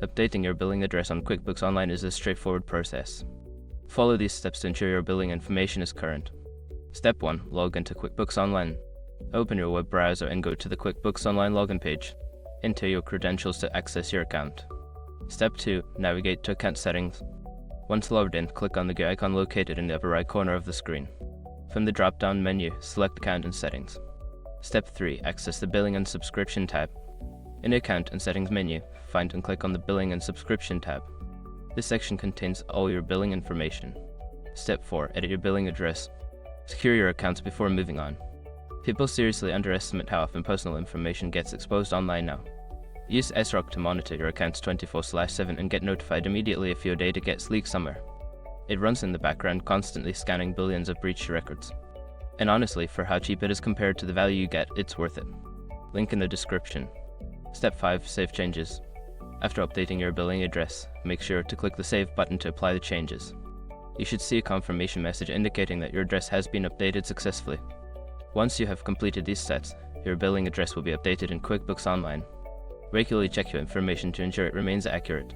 Updating your billing address on QuickBooks Online is a straightforward process. Follow these steps to ensure your billing information is current. Step 1. Log into QuickBooks Online. Open your web browser and go to the QuickBooks Online login page. Enter your credentials to access your account. Step 2. Navigate to Account Settings. Once logged in, click on the gear icon located in the upper right corner of the screen. From the drop-down menu, select Account and Settings. Step 3. Access the Billing and Subscription tab. In the Account and Settings menu, find and click on the Billing and Subscription tab. This section contains all your billing information. Step 4. Edit your billing address. Secure your accounts before moving on. People seriously underestimate how often personal information gets exposed online now. Use SROC to monitor your accounts 24/7 and get notified immediately if your data gets leaked somewhere. It runs in the background, constantly scanning billions of breached records. And honestly, for how cheap it is compared to the value you get, it's worth it. Link in the description. Step 5. Save changes. After updating your billing address, make sure to click the Save button to apply the changes. You should see a confirmation message indicating that your address has been updated successfully. Once you have completed these steps, your billing address will be updated in QuickBooks Online. Regularly check your information to ensure it remains accurate.